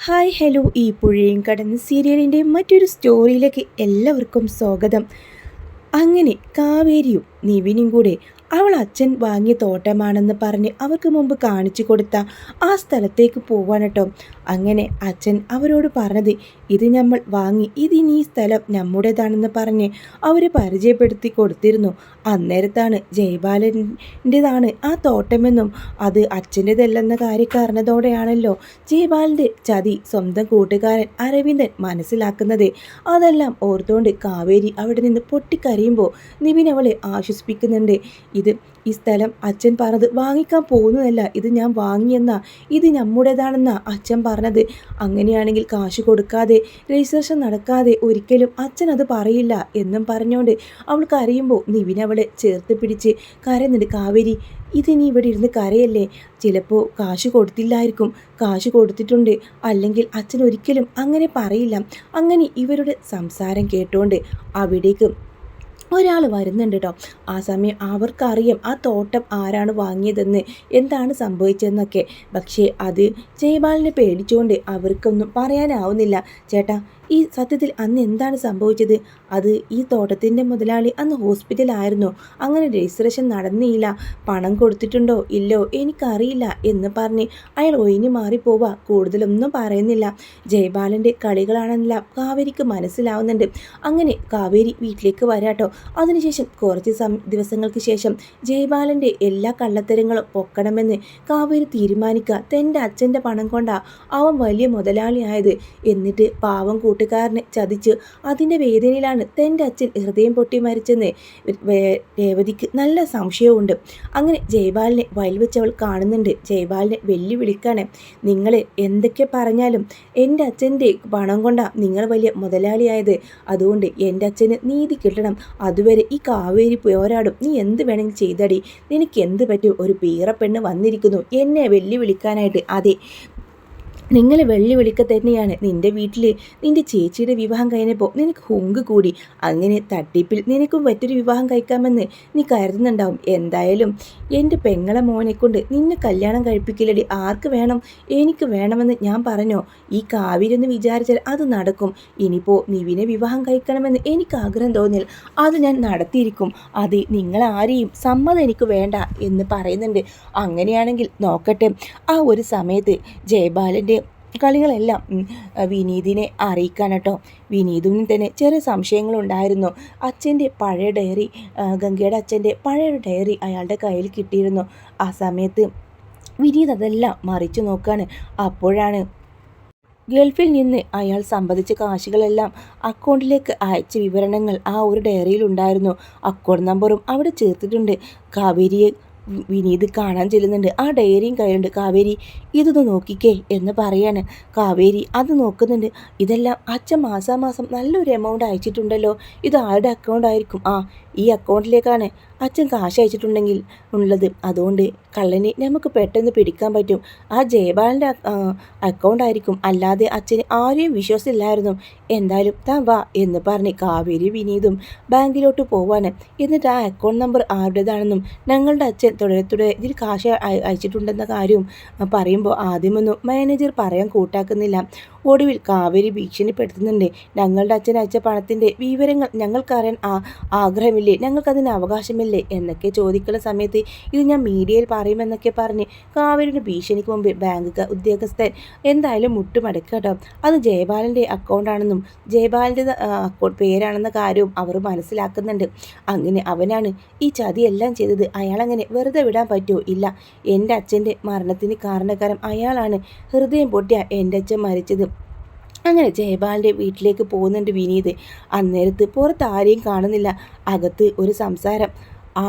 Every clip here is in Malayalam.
ഹായ് ഹലോ ഈ പുഴയും കടന്ന് സീരിയലിൻ്റെ മറ്റൊരു സ്റ്റോറിയിലേക്ക് എല്ലാവർക്കും സ്വാഗതം. അങ്ങനെ കാവേരിയും നിവിനും കൂടെ അവൾ അച്ഛൻ വാങ്ങിയ തോട്ടമാണെന്ന് പറഞ്ഞ് അവർക്ക് മുമ്പ് കാണിച്ചു കൊടുത്ത ആ സ്ഥലത്തേക്ക് പോവാൻ കേട്ടോ. അങ്ങനെ അച്ഛൻ അവരോട് പറഞ്ഞത് ഇത് നമ്മൾ വാങ്ങി ഇതിനി ഈ സ്ഥലം നമ്മുടേതാണെന്ന് പറഞ്ഞ് അവരെ പരിചയപ്പെടുത്തി കൊടുത്തിരുന്നു. അന്നേരത്താണ് ജയബാലൻ്റെതാണ് ആ തോട്ടമെന്നും അത് അച്ഛൻ്റെതല്ലെന്ന കാര്യം അറിഞ്ഞതോടെയാണല്ലോ ജയബാലൻ്റെ ചതി സ്വന്തം കൂട്ടുകാരൻ അരവിന്ദൻ മനസ്സിലാക്കുന്നത്. അതെല്ലാം ഓർത്തുകൊണ്ട് കാവേരി അവിടെ നിന്ന് പൊട്ടിക്കരയുമ്പോൾ നിവിൻ അവളെ ആശ്വസിപ്പിക്കുന്നുണ്ട്. ഈ സ്ഥലം അച്ഛൻ പറഞ്ഞത് വാങ്ങിക്കാൻ പോകുന്നതല്ല, ഇത് ഞാൻ വാങ്ങിയെന്നാ, ഇത് നമ്മുടേതാണെന്നാ അച്ഛൻ പറഞ്ഞത്. അങ്ങനെയാണെങ്കിൽ കാശ് കൊടുക്കാതെ രജിസ്ട്രേഷൻ നടക്കാതെ ഒരിക്കലും അച്ഛൻ അത് പറയില്ല എന്നും പറഞ്ഞുകൊണ്ട് അവൾക്ക് അറിയുമ്പോൾ നിവിൻ അവളെ ചേർത്ത് പിടിച്ച് കരയുന്നുണ്ട്. കാവേരി, ഇതിനി ഇവിടെ ഇരുന്ന് കരയല്ലേ, ചിലപ്പോൾ കാശ് കൊടുത്തില്ലായിരിക്കും, കാശ് കൊടുത്തിട്ടുണ്ട്, അല്ലെങ്കിൽ അച്ഛൻ ഒരിക്കലും അങ്ങനെ പറയില്ല. അങ്ങനെ ഇവരുടെ സംസാരം കേട്ടുകൊണ്ട് അവിടേക്ക് ഒരാൾ വരുന്നുണ്ട് കേട്ടോ. ആ സമയം അവർക്കറിയാം ആ തോട്ടം ആരാണ് വാങ്ങിയതെന്ന്, എന്താണ് സംഭവിച്ചതെന്നൊക്കെ. പക്ഷേ അത് ജയപാലിനെ പേടിച്ചുകൊണ്ട് അവർക്കൊന്നും പറയാനാവുന്നില്ല. ചേട്ടാ, ഈ സത്യത്തിൽ അന്ന് എന്താണ് സംഭവിച്ചത്? അത് ഈ തോട്ടത്തിൻ്റെ മുതലാളി അന്ന് ഹോസ്പിറ്റലായിരുന്നു, അങ്ങനെ രജിസ്ട്രേഷൻ നടന്നില്ല, പണം കൊടുത്തിട്ടുണ്ടോ ഇല്ലോ എനിക്കറിയില്ല എന്ന് പറഞ്ഞ് അയാൾ ഒഴിഞ്ഞു മാറിപ്പോവാ. കൂടുതലൊന്നും പറയുന്നില്ല. ജയപാലൻ്റെ കളികളാണെന്നെല്ലാം കാവേരിക്ക് മനസ്സിലാവുന്നുണ്ട്. അങ്ങനെ കാവേരി വീട്ടിലേക്ക് വരാട്ടോ. അതിനുശേഷം കുറച്ച് ദിവസങ്ങൾക്ക് ശേഷം ജയബാലൻ്റെ എല്ലാ കള്ളത്തരങ്ങളും പൊക്കണമെന്ന് കാവേരി തീരുമാനിക്കുക. തൻ്റെ അച്ഛൻ്റെ പണം കൊണ്ടാ അവൻ വലിയ മുതലാളിയായത്, എന്നിട്ട് പാവം കൂട്ടുകാരനെ ചതിച്ച് അതിൻ്റെ വേദനയിലാണ് തൻ്റെ അച്ഛൻ ഹൃദയം പൊട്ടി മരിച്ചെന്ന് രേവതിക്ക് നല്ല സംശയമുണ്ട്. അങ്ങനെ ജയബാലിനെ വയൽ വെച്ച് അവൾ കാണുന്നുണ്ട്. ജയബാലിനെ വെല്ലുവിളിക്കാണ്. നിങ്ങൾ എന്തൊക്കെ പറഞ്ഞാലും എൻ്റെ അച്ഛൻ്റെ പണം കൊണ്ടാണ് നിങ്ങൾ വലിയ മുതലാളിയായത്, അതുകൊണ്ട് എൻ്റെ അച്ഛന് നീതി കിട്ടണം, അതുവരെ ഈ കാവേരി പോരാടും, നീ എന്ത് വേണമെങ്കിൽ ചെയ്തടി, നിനക്ക് എന്ത് പറ്റും, ഒരു പീറപ്പെണ്ണ് വന്നിരിക്കുന്നു എന്നെ വെല്ലുവിളിക്കാനായിട്ട്. അതെ, നിങ്ങൾ വെല്ലുവിളിക്ക തന്നെയാണ്. നിൻ്റെ വീട്ടിൽ നിൻ്റെ ചേച്ചിയുടെ വിവാഹം കഴിഞ്ഞപ്പോൾ നിനക്ക് ഹുങ്ക് കൂടി, അങ്ങനെ തട്ടിപ്പിൽ നിനക്കും മറ്റൊരു വിവാഹം കഴിക്കാമെന്ന് നീ കരുതുന്നുണ്ടാവും. എന്തായാലും എൻ്റെ പെങ്ങളെ മോനെ കൊണ്ട് നിന്നെ കല്യാണം കഴിപ്പിക്കില്ലടി, ആർക്ക് വേണം, എനിക്ക് വേണമെന്ന് ഞാൻ പറഞ്ഞോ, ഈ കാവിരെന്ന് വിചാരിച്ചാൽ അത് നടക്കും. ഇനിയിപ്പോൾ നിവിനെ വിവാഹം കഴിക്കണമെന്ന് എനിക്ക് ആഗ്രഹം തോന്നിയാൽ അത് ഞാൻ നടത്തിയിരിക്കും. അത് നിങ്ങളാരെയും സമ്മതം എനിക്ക് വേണ്ട എന്ന് പറയുന്നുണ്ട്. അങ്ങനെയാണെങ്കിൽ നോക്കട്ടെ. ആ ഒരു സമയത്ത് ജയബാലൻ്റെ കളികളെല്ലാം വിനീതിനെ അറിയിക്കാൻ കേട്ടോ. വിനീതിനും തന്നെ ചെറിയ സംശയങ്ങളുണ്ടായിരുന്നു. അച്ഛൻ്റെ പഴയ ഡയറി, ഗംഗയുടെ അച്ഛൻ്റെ പഴയ ഡയറി അയാളുടെ കയ്യിൽ കിട്ടിയിരുന്നു. ആ സമയത്ത് വിനീത് അതെല്ലാം മറിച്ചു നോക്കാണ്. അപ്പോഴാണ് ഗൾഫിൽ നിന്ന് അയാൾ സമ്പാദിച്ച കാശുകളെല്ലാം അക്കൗണ്ടിലേക്ക് അയച്ച വിവരണങ്ങൾ ആ ഒരു ഡയറിയിലുണ്ടായിരുന്നു. അക്കൗണ്ട് നമ്പറും അവിടെ ചേർത്തിട്ടുണ്ട്. കാവേരിയെ വിനീത് കാണാൻ ചെല്ലുന്നുണ്ട്. ആ ഡയറിയും കയ്യിലുണ്ട്. കാവേരി, ഇതൊന്ന് നോക്കിക്കേ എന്ന് പറയാണ്. കാവേരി അത് നോക്കുന്നുണ്ട്. ഇതെല്ലാം അച്ഛൻ മാസാമാസം നല്ലൊരു എമൗണ്ട് അയച്ചിട്ടുണ്ടല്ലോ, ഇത് ആരുടെ അക്കൗണ്ട് ആയിരിക്കും? ആ, ഈ അക്കൗണ്ടിലേക്കാണ് അച്ഛൻ കാശ് അയച്ചിട്ടുണ്ടെങ്കിൽ ഉള്ളത്, അതുകൊണ്ട് കള്ളനെ നമുക്ക് പെട്ടെന്ന് പിടിക്കാൻ പറ്റും. ആ ജയബാലൻ്റെ അക്കൗണ്ട് ആയിരിക്കും, അല്ലാതെ അച്ഛന് ആരെയും വിശ്വാസമില്ലായിരുന്നു. എന്തായാലും താൻ വാ എന്ന് പറഞ്ഞ് കാവേരി വിനീതും ബാങ്കിലോട്ട് പോവാണ്. എന്നിട്ട് ആ അക്കൗണ്ട് നമ്പർ ആരുടേതാണെന്നും ഞങ്ങളുടെ അച്ഛൻ തുടരെ ഇതിൽ കാശ് അയച്ചിട്ടുണ്ടെന്ന കാര്യവും പറയുമ്പോൾ ആദ്യമൊന്നും മാനേജർ പറയാൻ കൂട്ടാക്കുന്നില്ല. ഒടുവിൽ കാവേരി ഭീഷണിപ്പെടുത്തുന്നുണ്ട്. ഞങ്ങളുടെ അച്ഛൻ അയച്ച പണത്തിൻ്റെ വിവരങ്ങൾ ഞങ്ങൾക്കറിയാൻ ആഗ്രഹമില്ലേ, ഞങ്ങൾക്കതിന് അവകാശമില്ലേ എന്നൊക്കെ ചോദിക്കുന്ന സമയത്ത് ഇത് ഞാൻ മീഡിയയിൽ പറയുമെന്നൊക്കെ പറഞ്ഞ് കാവേരിയുടെ ഭീഷണിക്ക് മുമ്പ് ബാങ്ക് ഉദ്യോഗസ്ഥൻ എന്തായാലും മുട്ടുമടക്കട്ടോ. അത് ജയബാലൻ്റെ അക്കൗണ്ടാണെന്നും ജയബാലൻ്റെ അക്കൗണ്ട് പേരാണെന്ന കാര്യവും അവർ മനസ്സിലാക്കുന്നുണ്ട്. അങ്ങനെ അവനാണ് ഈ ചതിയെല്ലാം ചെയ്തത്. അയാളങ്ങനെ വെറുതെ വിടാൻ പറ്റുമോ? ഇല്ല, എൻ്റെ അച്ഛൻ്റെ മരണത്തിന് കാരണക്കാരൻ അയാളാണ്. ഹൃദയം പൊട്ടിയ എൻ്റെ അച്ഛൻ മരിച്ചത്. അങ്ങനെ ജയബാലിൻ്റെ വീട്ടിലേക്ക് പോകുന്നുണ്ട് വിനീത്. അന്നേരത്ത് പുറത്ത് ആരെയും കാണുന്നില്ല. അകത്ത് ഒരു സംസാരം. ആ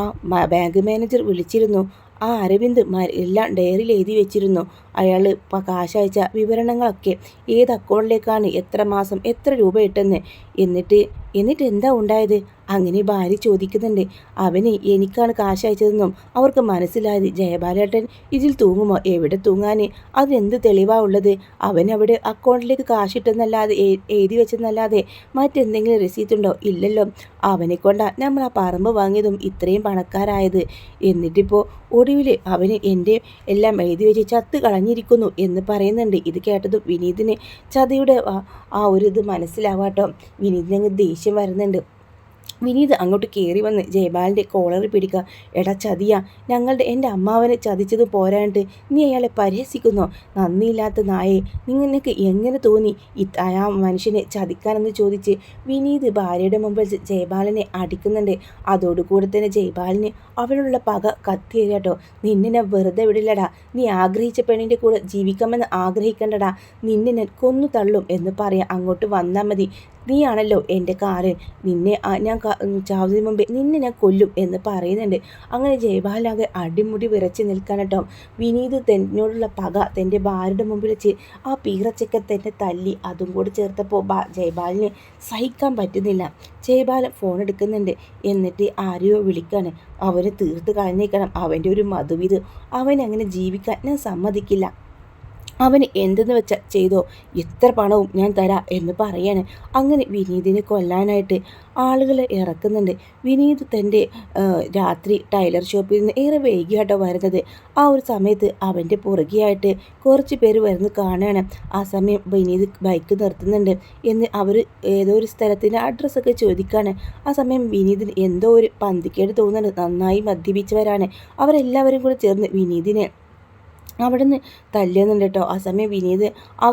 ബാങ്ക് മാനേജർ വിളിച്ചിരുന്നു. ആ അരവിന്ദ് എല്ലാം ഡയറിയിൽ എഴുതി വെച്ചിരുന്നു. അയാൾ കാശ് അയച്ച വിവരണങ്ങളൊക്കെ, ഏത് അക്കൗണ്ടിലേക്കാണ് എത്ര മാസം എത്ര രൂപ ഇട്ടെന്ന്. എന്നിട്ട് എന്താ ഉണ്ടായത്? അങ്ങനെ ഭാര്യ ചോദിക്കുന്നുണ്ട്, അവന് എനിക്കാണ് കാശ് അയച്ചതെന്നും അവർക്ക് മനസ്സിലായത്. ജയബാലേട്ടൻ ഇതിൽ തൂങ്ങുമോ? എവിടെ തൂങ്ങാൻ? അതിനെന്ത് തെളിവാ ഉള്ളത്? അവനവിടെ അക്കൗണ്ടിലേക്ക് കാശിട്ടെന്നല്ലാതെ എഴുതി വെച്ചെന്നല്ലാതെ മറ്റെന്തെങ്കിലും രസീതുണ്ടോ? ഇല്ലല്ലോ. അവനെ കൊണ്ടാ നമ്മൾ ആ പറമ്പ് വാങ്ങിയതും ഇത്രയും പണക്കാരായത്. എന്നിട്ടിപ്പോൾ ഒടുവിൽ അവന് എൻ്റെ എല്ലാം എഴുതി വെച്ച് ചത്ത് കളഞ്ഞിരിക്കുന്നു എന്ന് പറയുന്നുണ്ട്. ഇത് കേട്ടതും വിനീതിന് ചതിയുടെ ആ ഒരു ഇത് മനസ്സിലാവാട്ടോ. വിനീതിനങ്ങ് ദേഷ്യം വരുന്നുണ്ട്. വിനീത് അങ്ങോട്ട് കയറി വന്ന് ജയപാലിൻ്റെ കോളറിൽ പിടിക്കുക. എടാ ചതിയാ, എൻ്റെ അമ്മാവനെ ചതിച്ചത് പോരാണ്ട് നീ അയാളെ പരിഹസിക്കുന്നോ? നന്ദിയില്ലാത്ത നായെ, നിനക്ക് എങ്ങനെ തോന്നി ആ മനുഷ്യനെ ചതിക്കാനെന്ന് ചോദിച്ച് വിനീത് ഭാര്യയുടെ മുമ്പിൽ ജയപാലിനെ അടിക്കുന്നുണ്ട്. അതോടുകൂടെ തന്നെ ജയപാലിന് അവളുള്ള പക കത്തിയേട്ടോ. നിന്നെ ഞാൻ വെറുതെ വിടില്ലടാ. നീ ആഗ്രഹിച്ച പെണ്ണിൻ്റെ കൂടെ ജീവിക്കാമെന്ന് ആഗ്രഹിക്കണ്ടടാ. നിന്നെ ഞാൻ കൊന്നു തള്ളും എന്ന് പറയാം. അങ്ങോട്ട് വന്നാൽ മതി. നീയാണല്ലോ എൻ്റെ കാരൻ. നിന്നെ ഞാൻ ചാവുന്നതിന് മുമ്പേ നിന്നെ ഞാൻ കൊല്ലും എന്ന് പറയുന്നുണ്ട്. അങ്ങനെ ജയപാലാകെ അടിമുടി വിറച്ച് നിൽക്കാൻ കേട്ടോ. വിനീത് തന്നോടുള്ള പക തൻ്റെ ഭാര്യയുടെ മുമ്പിൽ വെച്ച് ആ പീറച്ചക്ക തന്നെ തല്ലി. അതും കൂടി ചേർത്തപ്പോൾ ജയപാലിന് സഹിക്കാൻ പറ്റുന്നില്ല. ജയപാലൻ ഫോൺ എടുക്കുന്നുണ്ട്. എന്നിട്ട് ആരെയോ വിളിക്കാണ്. അവനെ തീർത്ത് കളഞ്ഞേക്കണം. അവൻ്റെ ഒരു മധുവിത്. അവനങ്ങനെ ജീവിക്കാൻ ഞാൻ സമ്മതിക്കില്ല. അവന് എന്തെന്ന് വെച്ചാൽ ചെയ്തോ, എത്ര പണവും ഞാൻ തരാം എന്ന് പറയാണ്. അങ്ങനെ വിനീതിനെ കൊല്ലാനായിട്ട് ആളുകളെ ഇറക്കുന്നുണ്ട്. വിനീത് തൻ്റെ രാത്രി ടൈലർ ഷോപ്പിൽ നിന്ന് ഏറെ വൈകിയാട്ടോ വരുന്നത്. ആ ഒരു സമയത്ത് അവൻ്റെ പുറകെയായിട്ട് കുറച്ച് പേര് വരുന്നു കാണുകയാണ്. ആ സമയം വിനീത് ബൈക്ക് നിർത്തുന്നുണ്ട്. എന്ന് അവർ ഏതോ ഒരു സ്ഥലത്തിൻ്റെ അഡ്രസ്സൊക്കെ ചോദിക്കുകയാണ്. ആ സമയം വിനീതിന് എന്തോ ഒരു പന്തിക്കേട് തോന്നുന്നുണ്ട്. നന്നായി മദ്യപിച്ചവരാണ് അവരെല്ലാവരും കൂടെ ചേർന്ന് വിനീതിനെ അവിടുന്ന് തല്ലുന്നുണ്ട് കേട്ടോ. ആ സമയം വിനീത്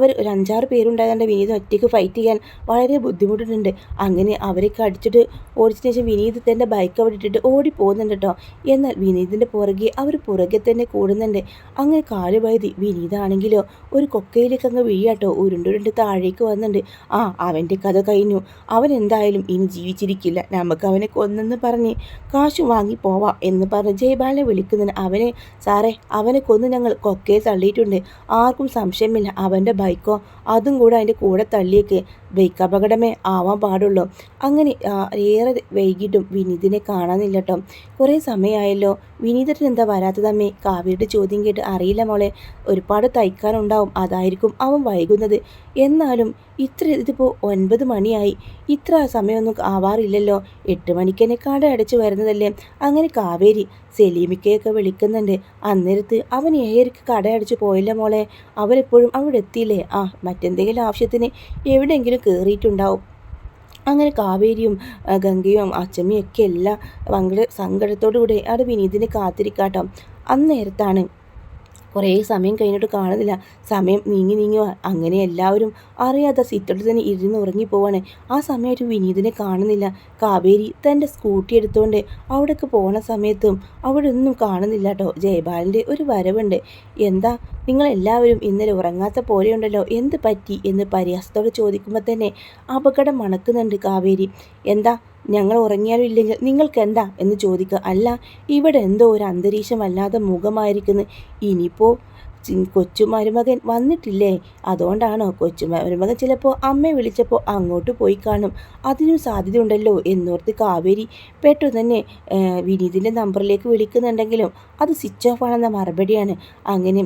ഒരു 5-6 പേരുണ്ടായതുകൊണ്ട് വിനീത് ഒറ്റയ്ക്ക് ഫൈറ്റ് ചെയ്യാൻ വളരെ ബുദ്ധിമുട്ടുണ്ട്. അങ്ങനെ അവരൊക്കെ അടിച്ചിട്ട് ഓടിച്ചതിന് ശേഷം വിനീത് തൻ്റെ ബൈക്ക് അവിടെ ഇട്ടിട്ട് ഓടിപ്പോകുന്നുണ്ട് കേട്ടോ. എന്നാൽ വിനീതിൻ്റെ അവർ പുറകെ തന്നെ കൂടുന്നുണ്ട്. അങ്ങനെ കാല് വഴുതി വിനീതാണെങ്കിലോ ഒരു കൊക്കയിലേക്ക് അങ്ങ് വീഴാട്ടോ. ഉരുണ്ടുരുണ്ട് താഴേക്ക് വന്നിട്ടുണ്ട്. അവൻ്റെ കഥ കഴിഞ്ഞു. അവൻ എന്തായാലും ഇനി ജീവിച്ചിരിക്കില്ല. നമുക്ക് അവനെ കൊന്നെന്ന് പറഞ്ഞ് കാശ് വാങ്ങി പോവാം എന്ന് പറഞ്ഞ് ജയപാലിനെ വിളിക്കുന്നുണ്ട്. സാറേ, അവനെ കൊന്ന് ഞങ്ങൾ ഒക്കെ തള്ളിയിട്ടുണ്ട്. ആർക്കും സംശയമില്ല. അവൻ്റെ ബൈക്കോ അതും കൂടെ അതിൻ്റെ കൂടെ തള്ളിയേക്ക്. ബൈക്ക് അപകടമേ ആവാൻ പാടുള്ളൂ. അങ്ങനെ ഏറെ വൈകിട്ടും വിനീതിനെ കാണാനില്ല കേട്ടോ. കുറേ സമയമായല്ലോ. വിനീതത്തിന് എന്താ വരാത്തതമ്മേ? കാവ്യയുടെ ചോദ്യം കേട്ട് അറിയില്ല മോളെ. ഒരുപാട് തയ്ക്കാനുണ്ടാവും, അതായിരിക്കും അവൻ വൈകുന്നത്. എന്നാലും ഇതിപ്പോൾ 9 മണിയായി. ഇത്ര സമയമൊന്നും ആവാറില്ലല്ലോ. 8 മണിക്ക് തന്നെ കട അടച്ചു വരുന്നതല്ലേ. അങ്ങനെ കാവേരി സെലീമിക്കയൊക്കെ വിളിക്കുന്നുണ്ട്. അന്നേരത്ത് അവൻ 7:30 കട അടച്ചു പോയില്ല മോളെ. അവരെപ്പോഴും അവിടെ എത്തിയില്ലേ? മറ്റെന്തെങ്കിലും ആവശ്യത്തിന് എവിടെയെങ്കിലും കയറിയിട്ടുണ്ടാവും. അങ്ങനെ കാവേരിയും ഗംഗയും അച്ചമ്മയും ഒക്കെ എല്ലാം സങ്കടത്തോടു കൂടെ അവിടെ വിനീതിനെ കാത്തിരിക്കാട്ടോ. അന്നേരത്താണ് കുറേ സമയം കഴിഞ്ഞിട്ട് കാണുന്നില്ല. സമയം നീങ്ങി അങ്ങനെ എല്ലാവരും അറിയാതെ സിറ്റോട്ട് തന്നെ ഇരുന്ന് ഉറങ്ങിപ്പോവാണ്. ആ സമയത്ത് വിനീതിനെ കാണുന്നില്ല. കാവേരി തൻ്റെ സ്കൂട്ടി എടുത്തുകൊണ്ട് അവിടേക്ക് പോണ സമയത്തും അവിടെ ഒന്നും കാണുന്നില്ല കേട്ടോ. ജയപാലിൻ്റെ ഒരു വരവുണ്ട്. എന്താ നിങ്ങളെല്ലാവരും ഇന്നലെ ഉറങ്ങാത്ത പോലെയുണ്ടല്ലോ, എന്ത് പറ്റി എന്ന് പരിഹാസത്തോടെ ചോദിക്കുമ്പോൾ തന്നെ അപകടം മണക്കുന്നുണ്ട് കാവേരി. എന്താ ഞങ്ങൾ ഉറങ്ങിയാലും ഇല്ലെങ്കിൽ നിങ്ങൾക്ക് എന്താ എന്ന് ചോദിക്കുക. അല്ല, ഇവിടെ എന്തോ ഒരു അന്തരീക്ഷം വല്ലാതെ മുഖമായിരിക്കുന്നു. ഇനിയിപ്പോൾ കൊച്ചുമരുമകൻ വന്നിട്ടില്ലേ? അതുകൊണ്ടാണോ? കൊച്ചുമരുമകൻ ചിലപ്പോൾ അമ്മയെ വിളിച്ചപ്പോൾ അങ്ങോട്ട് പോയി കാണും. അതിനും സാധ്യതയുണ്ടല്ലോ എന്നോർത്ത് കാവേരി പെട്ടെന്ന് തന്നെ വിനീതിൻ്റെ നമ്പറിലേക്ക് വിളിക്കുന്നുണ്ടെങ്കിലും അത് സ്വിച്ച് ഓഫ് ആണെന്ന മറുപടിയാണ്. അങ്ങനെ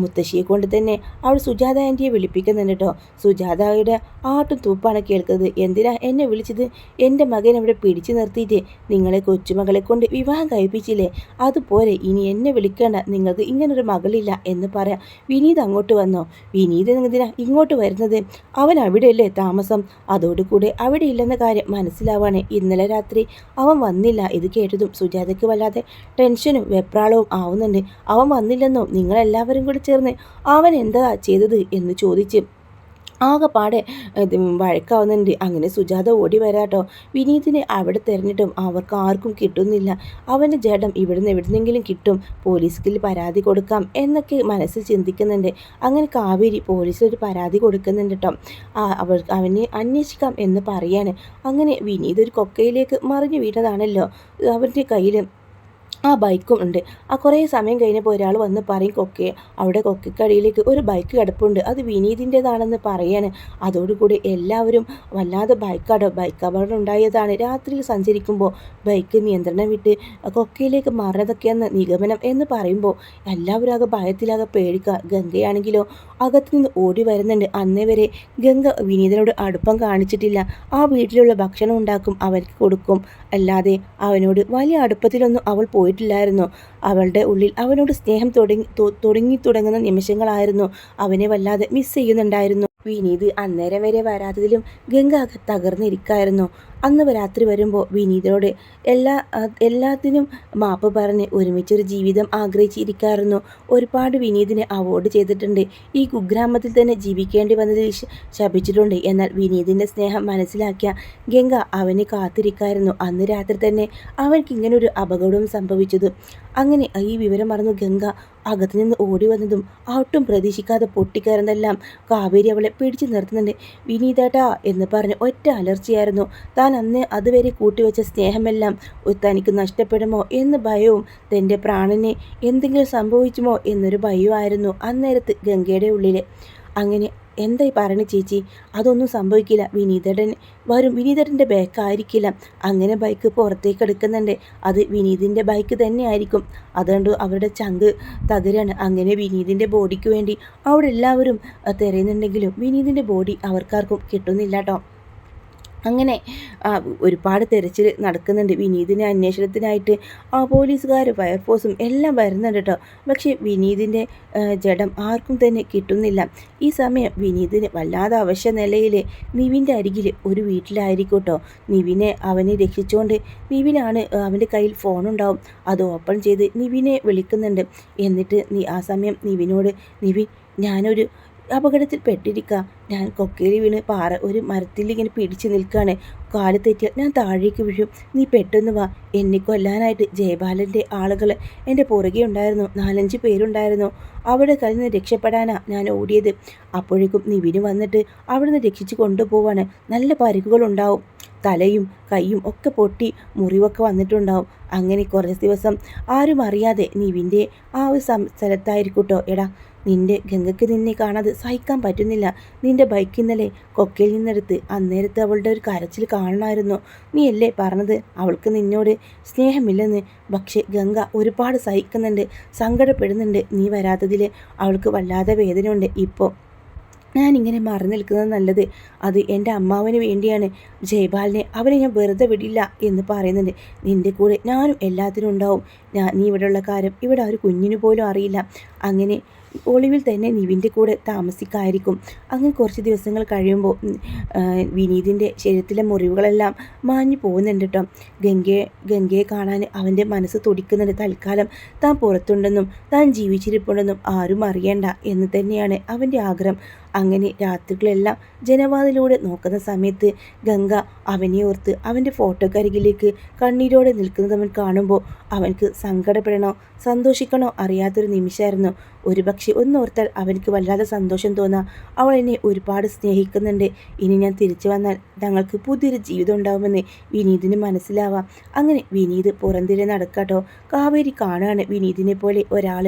മുത്തശ്ശിയെ കൊണ്ട് തന്നെ അവൾ സുജാത ആൻറ്റിയെ വിളിപ്പിക്കുന്നുണ്ട് കേട്ടോ. സുജാതയുടെ ആട്ടും തൂപ്പാണ് കേൾക്കുന്നത്. എന്തിനാ എന്നെ വിളിച്ചത്? എൻ്റെ മകൻ അവിടെ പിടിച്ചു നിർത്തിയിട്ട് നിങ്ങളെ കൊച്ചുമകളെ കൊണ്ട് വിവാഹം കഴിപ്പിച്ചില്ലേ? അതുപോലെ ഇനി എന്നെ വിളിക്കേണ്ട, നിങ്ങൾക്ക് ഇങ്ങനൊരു മകളില്ല എന്ന് പറയാം. വിനീത് അങ്ങോട്ട് വന്നോ? വിനീത് എന്തിനാ ഇങ്ങോട്ട് വരുന്നത്? അവൻ അവിടെയല്ലേ താമസം. അതോടുകൂടെ അവിടെ ഇല്ലെന്ന കാര്യം മനസ്സിലാവാണ്. ഇന്നലെ രാത്രി അവൻ വന്നില്ല. ഇത് കേട്ടതും സുജാതയ്ക്ക് വല്ലാതെ ടെൻഷനും വെപ്രാളവും ആവുന്നുണ്ട്. അവൻ വന്നില്ലെന്നോ? നിങ്ങളെല്ലാവരും കൂടി ചേർന്ന് അവൻ എന്താ ചെയ്തത് എന്ന് ചോദിച്ച് ആകെപ്പാടെ വഴക്കാവുന്നുണ്ട്. അങ്ങനെ സുജാത ഓടി വരാട്ടോ. വിനീതിനെ അവിടെ തിരഞ്ഞിട്ടും അവർക്ക് ആർക്കും കിട്ടുന്നില്ല. അവൻ്റെ ജഡം ഇവിടുന്ന് എവിടുന്നെങ്കിലും കിട്ടും, പോലീസിൽ പരാതി കൊടുക്കാം എന്നൊക്കെ മനസ്സിൽ ചിന്തിക്കുന്നുണ്ട്. അങ്ങനെ കാവേരി പോലീസിലൊരു പരാതി കൊടുക്കുന്നുണ്ട് കേട്ടോ. അവനെ അന്വേഷിക്കാം എന്ന് പറയാണ്. അങ്ങനെ വിനീത് ഒരു കൊക്കയിലേക്ക് മറിഞ്ഞു വീണതാണല്ലോ. അവൻ്റെ കയ്യിൽ ആ ബൈക്കും ഉണ്ട്. ആ കുറേ സമയം കഴിഞ്ഞപ്പോൾ ഒരാൾ വന്ന് പറയും അവിടെ കൊക്കക്കടിയിലേക്ക് ഒരു ബൈക്ക് കിടപ്പുണ്ട്, അത് വിനീതിൻ്റെതാണെന്ന് പറയാണ്. അതോടുകൂടി എല്ലാവരും വല്ലാതെ ബൈക്ക് അപകടം ഉണ്ടായതാണ്, രാത്രിയിൽ സഞ്ചരിക്കുമ്പോൾ ബൈക്ക് നിയന്ത്രണം വിട്ട് കൊക്കയിലേക്ക് മാറുന്നതൊക്കെയെന്ന് നിഗമനം എന്ന് പറയുമ്പോൾ എല്ലാവരും ആകെ ഭയത്തിലാകെ പേടിക്കുക. ഗംഗയാണെങ്കിലോ അകത്തു നിന്ന് ഓടി വരുന്നുണ്ട്. അന്നേ വരെ ഗംഗ വിനീതനോട് അടുപ്പം കാണിച്ചിട്ടില്ല. ആ വീട്ടിലുള്ള ഭക്ഷണം ഉണ്ടാക്കും, അവർക്ക് കൊടുക്കും, അല്ലാതെ അവനോട് വലിയ അടുപ്പത്തിലൊന്നും അവൾ പോയിട്ടില്ലായിരുന്നു. അവളുടെ ഉള്ളിൽ അവനോട് സ്നേഹം തുടങ്ങുന്ന നിമിഷങ്ങളായിരുന്നു. അവനെ വല്ലാതെ മിസ് ചെയ്യുന്നുണ്ടായിരുന്നു. വിനീത് അന്നേരം വരെ വരാത്തതിലും ഗംഗ തകർന്നിരിക്കായിരുന്നു. അന്ന് രാത്രി വരുമ്പോൾ വിനീതനോട് എല്ലാത്തിനും മാപ്പ് പറഞ്ഞ് ഒരുമിച്ചൊരു ജീവിതം ആഗ്രഹിച്ചിരിക്കായിരുന്നു. ഒരുപാട് വിനീതിനെ അവോയ്ഡ് ചെയ്തിട്ടുണ്ട്. ഈ കുഗ്രാമത്തിൽ തന്നെ ജീവിക്കേണ്ടി വന്നതിൽ ശപിച്ചിട്ടുണ്ട്. എന്നാൽ വിനീതിൻ്റെ സ്നേഹം മനസ്സിലാക്കിയ ഗംഗ അവനെ കാത്തിരിക്കായിരുന്നു. അന്ന് രാത്രി തന്നെ അവൻക്ക് ഇങ്ങനൊരു അപകടവും സംഭവിച്ചത്. അങ്ങനെ ഈ വിവരം മറന്നു ഗംഗ അകത്തു നിന്ന് ഓടി വന്നതും ഒട്ടും പ്രതീക്ഷിക്കാതെ പൊട്ടിക്കയറുന്നെല്ലാം കാവേരി അവളെ പിടിച്ചു നിർത്തുന്നുണ്ട്. വിനീതേട്ടാ എന്ന് പറഞ്ഞ് ഒറ്റ അലർച്ചയായിരുന്നു. താൻ അന്ന് അതുവരെ കൂട്ടിവെച്ച സ്നേഹമെല്ലാം തനിക്ക് നഷ്ടപ്പെടുമോ എന്ന് ഭയവും, തൻ്റെ പ്രാണനെ എന്തെങ്കിലും സംഭവിച്ചുമോ എന്നൊരു ഭയവുമായിരുന്നു അന്നേരത്ത് ഗംഗയുടെ ഉള്ളിൽ. അങ്ങനെ എന്തായി പറയണ ചേച്ചി, അതൊന്നും സംഭവിക്കില്ല, വിനീതേട്ടൻ വരും, വിനീതേട്ടൻ്റെ ബൈക്കായിരിക്കില്ല. അങ്ങനെ ബൈക്ക് പുറത്തേക്ക് എടുക്കുന്നുണ്ട്. അത് വിനീതിൻ്റെ ബൈക്ക് തന്നെ ആയിരിക്കും. അതുകൊണ്ട് അവരുടെ ചങ്ക് തകരാണ്. അങ്ങനെ വിനീതിൻ്റെ ബോഡിക്ക് വേണ്ടി അവിടെ എല്ലാവരും തിരയുന്നുണ്ടെങ്കിലും വിനീതിൻ്റെ ബോഡി അവർക്കാർക്കും കിട്ടുന്നില്ല കേട്ടോ. അങ്ങനെ ഒരുപാട് തെരച്ചിൽ നടക്കുന്നുണ്ട്. വിനീതിനെ അന്വേഷണത്തിനായിട്ട് പോലീസുകാർ, ഫയർഫോഴ്സും എല്ലാം വരുന്നുണ്ട് കേട്ടോ. പക്ഷേ വിനീതിൻ്റെ ജഡം ആർക്കും തന്നെ കിട്ടുന്നില്ല. ഈ സമയം വിനീതിന് വല്ലാതെ അവശ്യ നിലയിൽ നിവിൻ്റെ അരികിൽ ഒരു വീട്ടിലായിരിക്കും കേട്ടോ. അവനെ രക്ഷിച്ചുകൊണ്ട് നിവിനാണ്, അവൻ്റെ കയ്യിൽ ഫോണുണ്ടാവും, അത് ഓപ്പൺ ചെയ്ത് നിവിനെ വിളിക്കുന്നുണ്ട്. എന്നിട്ട് ആ സമയം നിവിനോട്, നിവിൻ ഞാനൊരു അപകടത്തിൽ പെട്ടിരിക്കുക, ഞാൻ കൊക്കയിൽ വീണ് ഒരു മരത്തിൽ ഇങ്ങനെ പിടിച്ചു നിൽക്കുകയാണ്, കാല് തെറ്റിയാൽ ഞാൻ താഴേക്ക് വീഴും, നീ പെട്ടെന്ന് വാ, എന്നെ കൊല്ലാനായിട്ട് ജയബാലൻ്റെ ആളുകൾ എൻ്റെ പുറകെ ഉണ്ടായിരുന്നു, 4-5 പേരുണ്ടായിരുന്നു, അവിടെ കഴിഞ്ഞ് രക്ഷപ്പെടാനാ ഞാൻ ഓടിയത്. അപ്പോഴേക്കും നിവിന് വന്നിട്ട് അവിടുന്ന് രക്ഷിച്ച് കൊണ്ടുപോവാണ്. നല്ല പരിക്കുകളുണ്ടാവും, തലയും കൈയും ഒക്കെ പൊട്ടി മുറിവൊക്കെ വന്നിട്ടുണ്ടാവും. അങ്ങനെ കുറച്ച് ദിവസം ആരും അറിയാതെ നിവിൻ്റെ ആ ഒരു സ്ഥലത്തായിരിക്കൂട്ടോ. എടാ ഗംഗയ്ക്ക് നിന്നെ കാണാതെ സഹിക്കാൻ പറ്റുന്നില്ല, നിന്റെ ബൈക്ക് ഇന്നലെ കൊക്കയിൽ നിന്നെടുത്ത്, അന്നേരത്ത് അവളുടെ ഒരു കരച്ചിൽ കാണണമായിരുന്നു, നീ അല്ലേ പറഞ്ഞത് അവൾക്ക് നിന്നോട് സ്നേഹമില്ലെന്ന്. പക്ഷേ ഗംഗ ഒരുപാട് സഹിക്കുന്നുണ്ട്, സങ്കടപ്പെടുന്നുണ്ട്, നീ വരാത്തതിൽ അവൾക്ക് വല്ലാതെ വേദനയുണ്ട്. ഇപ്പോൾ ഞാനിങ്ങനെ മറന്നു നിൽക്കുന്നത് നല്ലത്, അത് എൻ്റെ അമ്മാവന് വേണ്ടിയാണ്, ജയ്പാലിനെ അവനെ ഞാൻ വെറുതെ വിടില്ല എന്ന് പറയുന്നുണ്ട്. നിൻ്റെ കൂടെ ഞാനും എല്ലാത്തിനും ഉണ്ടാവും, നീ ഇവിടെയുള്ള കാര്യം ഇവിടെ ഒരു കുഞ്ഞിനു പോലും അറിയില്ല. അങ്ങനെ ഒളിവിൽ തന്നെ നിവിൻ്റെ കൂടെ താമസിക്കായിരിക്കും. അങ്ങനെ കുറച്ച് ദിവസങ്ങൾ കഴിയുമ്പോൾ വിനീതിൻ്റെ ശരീരത്തിലെ മുറിവുകളെല്ലാം മാഞ്ഞു പോകുന്നുണ്ട് കേട്ടോ. ഗംഗയെ കാണാൻ അവൻ്റെ മനസ്സ് തുടിക്കുന്നുണ്ട്. തൽക്കാലം താൻ പുറത്തുണ്ടെന്നും താൻ ജീവിച്ചിരിപ്പുണ്ടെന്നും ആരും അറിയണ്ട എന്ന് തന്നെയാണ് അവൻ്റെ ആഗ്രഹം. അങ്ങനെ രാത്രികളെല്ലാം ജനവാതിലൂടെ നോക്കുന്ന സമയത്ത് ഗംഗ അവനെ ഓർത്ത് അവൻ്റെ ഫോട്ടോക്കരികിലേക്ക് കണ്ണീരോടെ നിൽക്കുന്നത് അവൻ കാണുമ്പോൾ അവൻക്ക് സങ്കടപ്പെടണോ സന്തോഷിക്കണോ അറിയാത്തൊരു നിമിഷമായിരുന്നു. ഒരുപക്ഷെ ഒന്നോർത്താൽ അവനക്ക് വല്ലാതെ സന്തോഷം തോന്നാം. അവൾ എന്നെ ഒരുപാട് സ്നേഹിക്കുന്നുണ്ട്, ഇനി ഞാൻ തിരിച്ചു വന്നാൽ ഞങ്ങൾക്ക് പുതിയൊരു ജീവിതം ഉണ്ടാവുമെന്ന് വിനീതിന് മനസ്സിലാവാം. അങ്ങനെ പുറന്തിരെ നടക്കാട്ടോ. കാവേരി കാണുകയാണ് വിനീതിനെ പോലെ ഒരാൾ.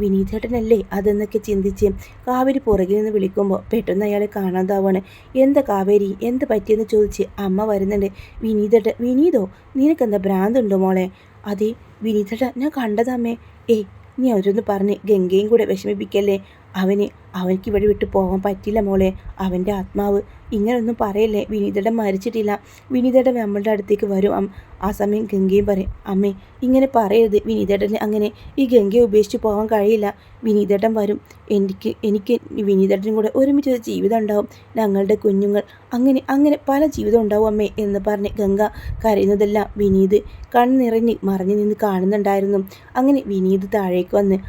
വിനീതേട്ടനല്ലേ അതെന്നൊക്കെ ചിന്തിച്ച് കാവേരി പുറകിൽ നിന്ന് വിളിക്കുമ്പോൾ പെട്ടെന്ന് അയാളെ കാണാതാവാണ്. എന്താ കാവേരി, എന്ത് പറ്റിയെന്ന് ചോദിച്ച് അമ്മ വരുന്നുണ്ട്. വിനീതോ, നിനക്കെന്താ ഭ്രാന്തുണ്ടോ മോളെ? അതെ വിനീതേട്ട, ഞാൻ കണ്ടതമ്മേ. നീ അവരൊന്ന് പറഞ്ഞ് ഗംഗയും കൂടെ വിഷമിപ്പിക്കല്ലേ, അവനിക്ക് ഇവിടെ വിട്ട് പോകാൻ പറ്റില്ല മോളെ, അവൻ്റെ ആത്മാവ്. ഇങ്ങനൊന്നും പറയല്ലേ, വിനീതേട്ടൻ മരിച്ചിട്ടില്ല, വിനീതേട്ടൻ നമ്മളുടെ അടുത്തേക്ക് വരും. ആ സമയം ഗംഗയും പറയും, അമ്മേ ഇങ്ങനെ പറയരുത്, വിനീതേട്ടന് അങ്ങനെ ഈ ഗംഗയെ ഉപേക്ഷിച്ച് പോകാൻ കഴിയില്ല, വിനീതേട്ടൻ വരും, എനിക്ക് വിനീതേട്ടനും കൂടെ ഒരുമിച്ചൊരു ജീവിതം ഉണ്ടാവും, ഞങ്ങളുടെ കുഞ്ഞുങ്ങൾ, അങ്ങനെ പല ജീവിതം ഉണ്ടാവും അമ്മേ എന്ന് പറഞ്ഞ് ഗംഗ കരയുന്നതെല്ലാം വിനീത് കണ്ണിറങ്ങി മറിഞ്ഞു നിന്ന് കാണുന്നുണ്ടായിരുന്നു. അങ്ങനെ വിനീത് താഴേക്ക് വന്ന്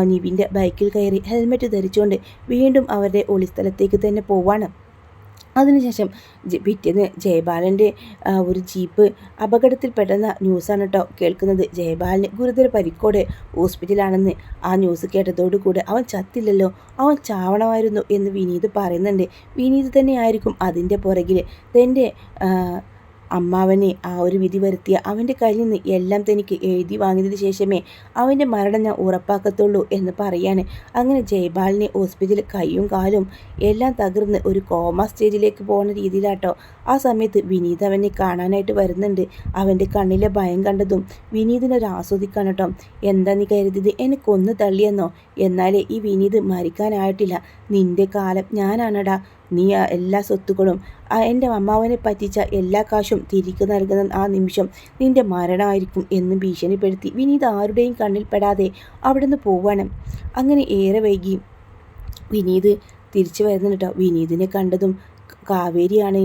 നിവിൻ്റെ ബൈക്കിൽ കയറി ഹെൽമെറ്റ് ധരിച്ചുകൊണ്ട് വീണ്ടും അവരുടെ ഒളിസ്ഥലത്തേക്ക് തന്നെ പോവാണ്. അതിനുശേഷം പിറ്റേന്ന് ജയബാലൻ്റെ ഒരു ജീപ്പ് അപകടത്തിൽപ്പെട്ടെന്ന ന്യൂസാണ് കേട്ടോ കേൾക്കുന്നത്. ജയബാലിന് ഗുരുതര പരിക്കോടെ ഹോസ്പിറ്റലാണെന്ന് ആ ന്യൂസ് കേട്ടതോടുകൂടെ അവൻ ചത്തില്ലല്ലോ, അവൻ ചാവണമായിരുന്നു എന്ന് വിനീത് പറയുന്നുണ്ട്. വിനീത് തന്നെയായിരിക്കും അതിൻ്റെ പുറകിൽ തൻ്റെ അമ്മാവനെ ആ ഒരു വിധി വരുത്തിയ അവൻ്റെ കയ്യിൽ നിന്ന് എല്ലാം തനിക്ക് എഴുതി വാങ്ങിയതിന് ശേഷമേ അവൻ്റെ മരണം ഞാൻ ഉറപ്പാക്കത്തുള്ളൂ എന്ന് പറയാണ്. അങ്ങനെ ജയ്പാലിനെ ഹോസ്പിറ്റലിൽ കൈയും കാലും എല്ലാം തകർന്ന് ഒരു കോമ സ്റ്റേജിലേക്ക് പോകുന്ന രീതിയിലാട്ടോ. ആ സമയത്ത് വിനീത് അവനെ കാണാനായിട്ട് വരുന്നുണ്ട്. അവൻ്റെ കണ്ണിലെ ഭയം കണ്ടതും വിനീതിനൊരു ആസ്വദിക്കാണ് കേട്ടോ. എന്താ നീ കരുതിയത്, എന്നെ കൊന്നു തള്ളിയെന്നോ? എന്നാലേ ഈ വിനീത് മരിക്കാനായിട്ടില്ല. നിന്റെ കാലം ഞാനാണടാ. നീ എല്ലാ സ്വത്തുക്കളും എൻ്റെ അമ്മാവനെ പറ്റിച്ച എല്ലാ കാശും തിരികെ നൽകുന്ന ആ നിമിഷം നിന്റെ മരണമായിരിക്കും എന്ന് ഭീഷണിപ്പെടുത്തി വിനീത് ആരുടെയും കണ്ണിൽ പെടാതെ അവിടെ നിന്ന് പോവാണ്. അങ്ങനെ ഏറെ വൈകി വിനീത് തിരിച്ചു വരുന്നുണ്ട് കേട്ടോ. വിനീതിനെ കണ്ടതും കാവേരിയാണ്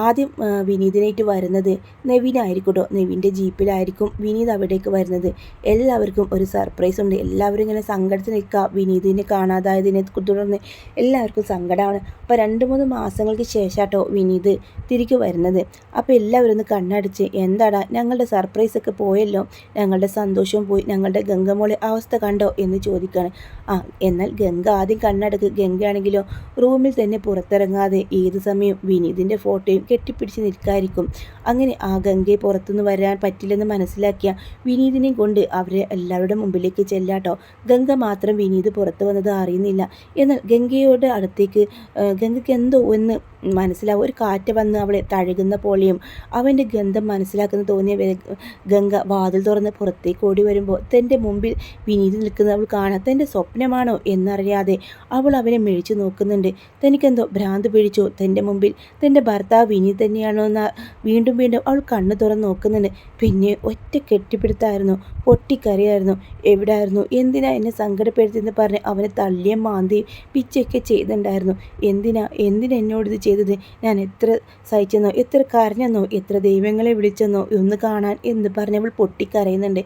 ആദ്യം വിനീതിനായിട്ട് വരുന്നത്. നെവിനായിരിക്കും കേട്ടോ. നെവിൻ്റെ ജീപ്പിലായിരിക്കും വിനീത് അവിടേക്ക് വരുന്നത്. എല്ലാവർക്കും ഒരു സർപ്രൈസ് ഉണ്ട്. എല്ലാവരും ഇങ്ങനെ സങ്കടത്തിൽ നിൽക്കുക. വിനീതിനെ കാണാതായതിനെ തുടർന്ന് എല്ലാവർക്കും സങ്കടമാണ്. അപ്പോൾ 2-3 മാസങ്ങൾക്ക് ശേഷം കേട്ടോ വിനീത് തിരികെ വരുന്നത്. അപ്പോൾ എല്ലാവരും ഒന്ന് കണ്ണടിച്ച് എന്താടാ ഞങ്ങളുടെ സർപ്രൈസൊക്കെ പോയല്ലോ, ഞങ്ങളുടെ സന്തോഷവും പോയി, ഞങ്ങളുടെ ഗംഗമോളെ അവസ്ഥ കണ്ടോ എന്ന് ചോദിക്കുകയാണ്. എന്നാൽ ഗംഗ ആദ്യം കണ്ണടക്ക്. ഗംഗയാണെങ്കിലോ റൂമിൽ തന്നെ പുറത്തിറങ്ങാതെ ഏത് സമയം വിനീതിൻ്റെ ഫോട്ടോയും കെട്ടിപ്പിടിച്ച് നിൽക്കായിരിക്കും. അങ്ങനെ ആ ഗംഗയെ പുറത്തുനിന്ന് വരാൻ പറ്റില്ലെന്ന് മനസ്സിലാക്കിയ വിനീതിനെയും കൊണ്ട് അവരെ എല്ലാവരുടെ മുമ്പിലേക്ക് ചെല്ലാട്ടോ. ഗംഗ മാത്രം വിനീത് പുറത്തു വന്നത് അറിയുന്നില്ല. എന്നാൽ ഗംഗയുടെ അടുത്തേക്ക് ഗംഗയ്ക്ക് എന്തോ എന്ന് മനസ്സിലാവും. ഒരു കാറ്റ് വന്ന് അവളെ തഴുകുന്ന പോലെയും അവൻ്റെ ഗന്ധം മനസ്സിലാക്കുന്ന തോന്നിയ ഗംഗ വാതിൽ തുറന്ന് പുറത്തേക്ക് ഓടി വരുമ്പോൾ തൻ്റെ മുമ്പിൽ വിനീത് നിൽക്കുന്നത് അവൾ കാണാം. തൻ്റെ സ്വപ്നമാണോ എന്നറിയാതെ അവൾ അവനെ മിഴിച്ചു നോക്കുന്നുണ്ട്. തനിക്കെന്തോ ഭ്രാന്ത് പിടിച്ചോ, തൻ്റെ മുമ്പിൽ തൻ്റെ ഭർത്താവ് വിനീത് തന്നെയാണോ എന്ന് വീണ്ടും വീണ്ടും അവൾ കണ്ണ് തുറന്ന് നോക്കുന്നുണ്ട്. പിന്നെ ഒറ്റ കെട്ടിപ്പിടുത്തായിരുന്നു, പൊട്ടിക്കരയായിരുന്നു. എവിടായിരുന്നു, എന്തിനാ എന്നെ സങ്കടപ്പെടുത്തിയെന്ന് പറഞ്ഞ് അവനെ തള്ളിയ മാന്തി പിച്ചൊക്കെ ചെയ്യുന്നുണ്ടായിരുന്നു. എന്തിനാ എന്നോടിത് ചെയ്തത്? ഞാൻ എത്ര സഹിച്ചെന്നോ, എത്ര കരഞ്ഞെന്നോ, എത്ര ദൈവങ്ങളെ വിളിച്ചെന്നോ ഒന്ന് കാണാൻ എന്ന് പറഞ്ഞ് അവൾ പൊട്ടിക്കരയുന്നുണ്ട്.